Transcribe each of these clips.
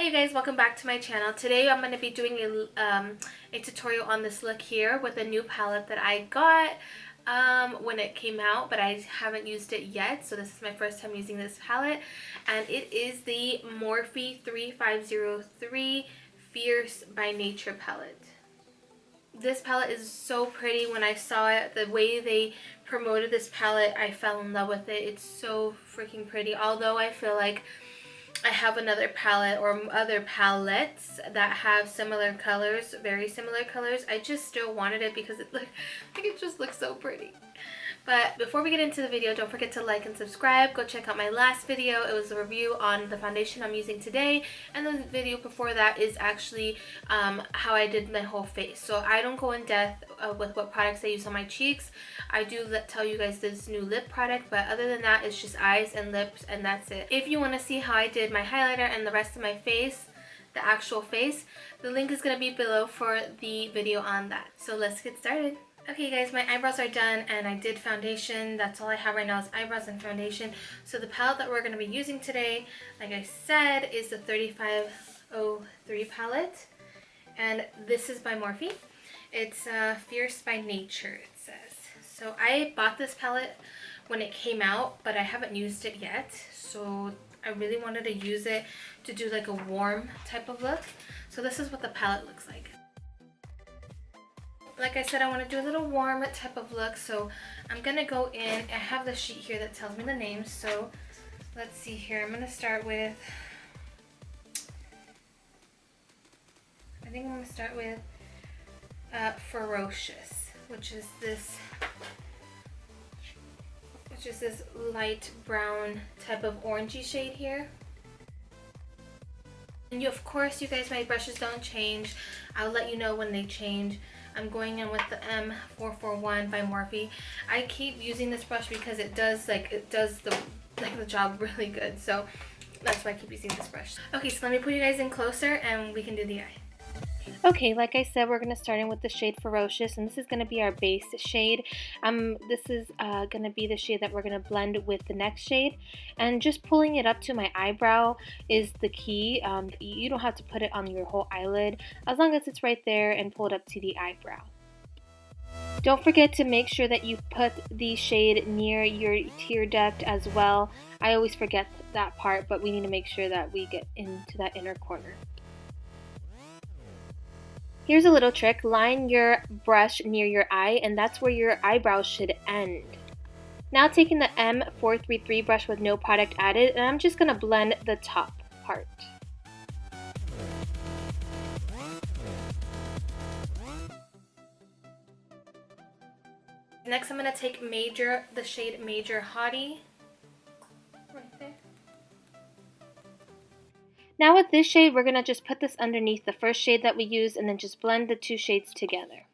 Hi you guys, welcome back to my channel. Today I'm going to be doing a tutorial on this look here with a new palette that I got when it came out, but I haven't used it yet. So this is my first time using this palette, and it is the Morphe 3503 Fierce by Nature palette. This palette is so pretty. When I saw it, the way they promoted this palette, I fell in love with it. It's so freaking pretty. Although I feel like I have another palette or other palettes that have similar colors, very similar colors, I just still wanted it because it just looks so pretty. But before we get into the video, don't forget to like and subscribe. Go check out my last video. It was a review on the foundation I'm using today, and the video before that is actually how I did my whole face. So I don't go in depth with what products I use on my cheeks. I do tell you guys this new lip product, but other than that, it's just eyes and lips, and that's it. If you want to see how I did my highlighter and the rest of my face, the actual face, the link is going to be below for the video on that. So let's get started. Okay guys, my eyebrows are done and I did foundation. That's all I have right now is eyebrows and foundation. So the palette that we're going to be using today, like I said, is the 3503 palette. And this is by Morphe. It's Fierce by Nature, it says. So I bought this palette when it came out, but I haven't used it yet. So I really wanted to use it to do like a warm type of look. So this is what the palette looks like. Like I said, I want to do a little warm type of look, so I'm going to go in. I have the sheet here that tells me the names, so let's see here. I'm going to start with, Ferocious, which is this light brown type of orangey shade here. And of course, you guys, my brushes don't change. I'll let you know when they change. I'm going in with the M441 by Morphe. I keep using this brush because it does the job really good. So that's why I keep using this brush. Okay, so let me put you guys in closer and we can do the eye. Okay, like I said, we're going to start in with the shade Ferocious, and this is going to be our base shade. This is going to be the shade that we're going to blend with the next shade, and just pulling it up to my eyebrow is the key. You don't have to put it on your whole eyelid, as long as it's right there, and pull it up to the eyebrow. Don't forget to make sure that you put the shade near your tear duct as well. I always forget that part, but we need to make sure that we get into that inner corner. Here's a little trick. Line your brush near your eye, and that's where your eyebrows should end. Now taking the M433 brush with no product added, and I'm just going to blend the top part. Next I'm going to take the shade Major Hottie. Right there. Now with this shade, we're going to just put this underneath the first shade that we used and then just blend the two shades together.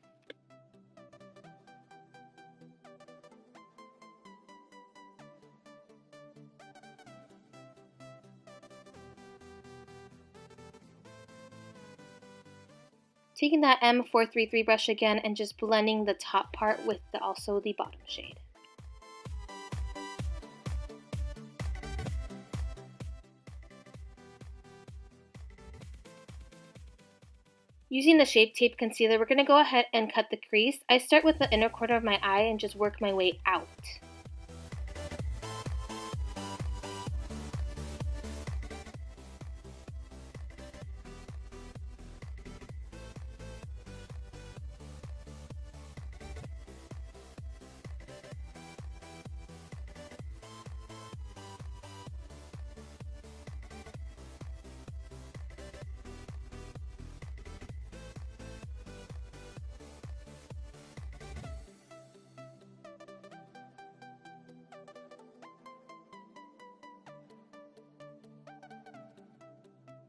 Taking that M433 brush again and just blending the top part with also the bottom shade. Using the Shape Tape Concealer, we're going to go ahead and cut the crease. I start with the inner corner of my eye and just work my way out.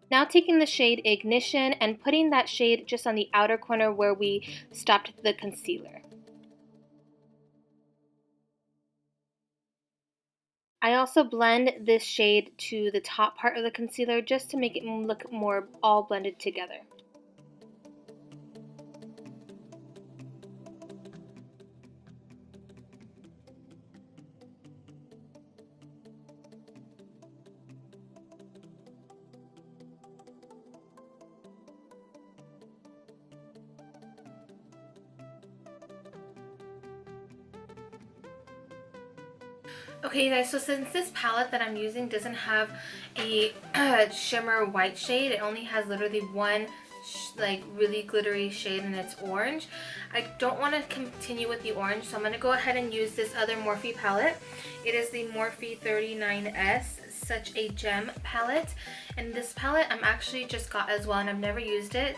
Now taking the shade Ignition and putting that shade just on the outer corner where we stopped the concealer. I also blend this shade to the top part of the concealer just to make it look more all blended together. Okay, you guys, so since this palette that I'm using doesn't have a shimmer white shade, it only has literally one like really glittery shade, and it's orange. I don't want to continue with the orange, so I'm going to go ahead and use this other Morphe palette. It is the Morphe 39S Such a Gem palette, and this palette I'm actually just got as well, and I've never used it.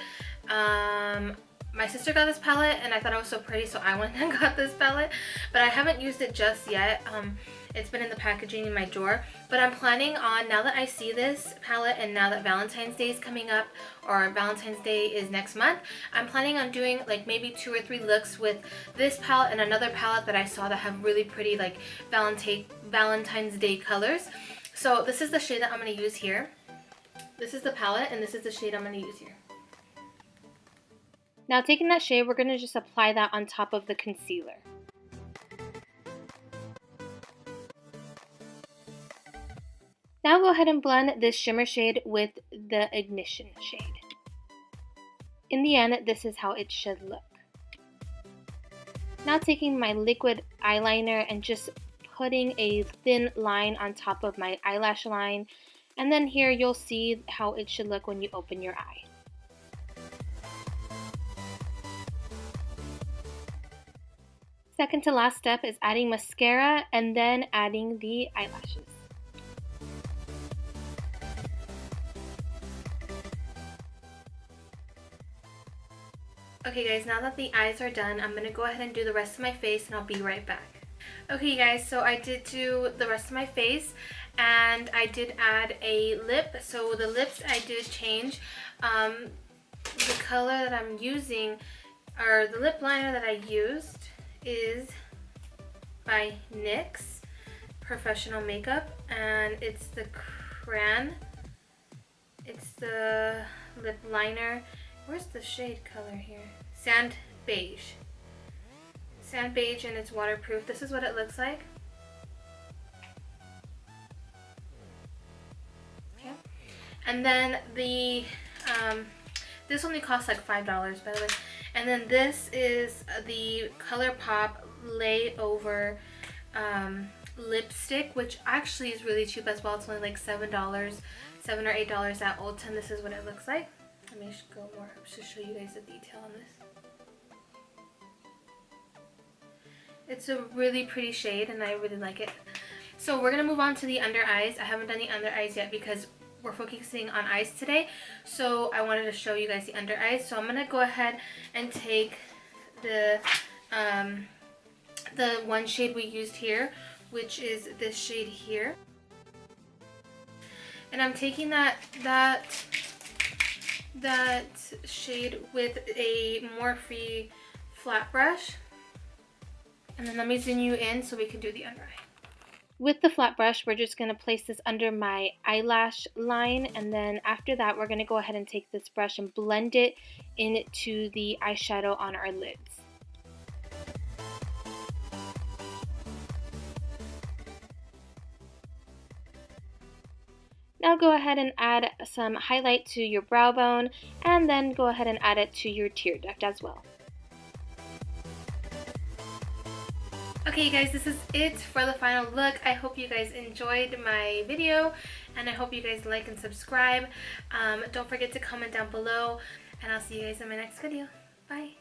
My sister got this palette and I thought it was so pretty, so I went and got this palette, but I haven't used it just yet. It's been in the packaging in my drawer, but I'm planning on, now that I see this palette and now that Valentine's Day is coming up, or Valentine's Day is next month, I'm planning on doing like maybe 2 or 3 looks with this palette and another palette that I saw that have really pretty like Valentine's Day colors. So this is the shade that I'm going to use here. This is the palette and this is the shade I'm going to use here. Now taking that shade, we're going to just apply that on top of the concealer. Now go ahead and blend this shimmer shade with the ignition shade. In the end, this is how it should look. Now taking my liquid eyeliner and just putting a thin line on top of my eyelash line, and then here you'll see how it should look when you open your eye. Second to last step is adding mascara and then adding the eyelashes. Okay guys, now that the eyes are done, I'm going to go ahead and do the rest of my face and I'll be right back. Okay guys, so I did do the rest of my face and I did add a lip. So the lips I did change. The color that I'm using, or the lip liner that I used, is by NYX Professional Makeup, and it's the crayon. It's the lip liner. Where's the shade color here? Sand Beige. Sand Beige, and it's waterproof. This is what it looks like. Okay. And then the this only costs like $5, by the way. And then this is the ColourPop Layover lipstick, which actually is really cheap as well. It's only like $7 or $8 at Ulta, and this is what it looks like. Let me go more up to show you guys the detail on this. It's a really pretty shade and I really like it. So we're going to move on to the under eyes. I haven't done the under eyes yet because we're focusing on eyes today. So I wanted to show you guys the under eyes. So I'm going to go ahead and take the one shade we used here, which is this shade here. And I'm taking that shade with a Morphe flat brush. And then let me zoom you in so we can do the under eye. With the flat brush, we're just going to place this under my eyelash line, and then after that we're going to go ahead and take this brush and blend it into the eyeshadow on our lids. Now go ahead and add some highlight to your brow bone, and then go ahead and add it to your tear duct as well. Okay you guys, this is it for the final look. I hope you guys enjoyed my video, and I hope you guys like and subscribe. Don't forget to comment down below, and I'll see you guys in my next video. Bye!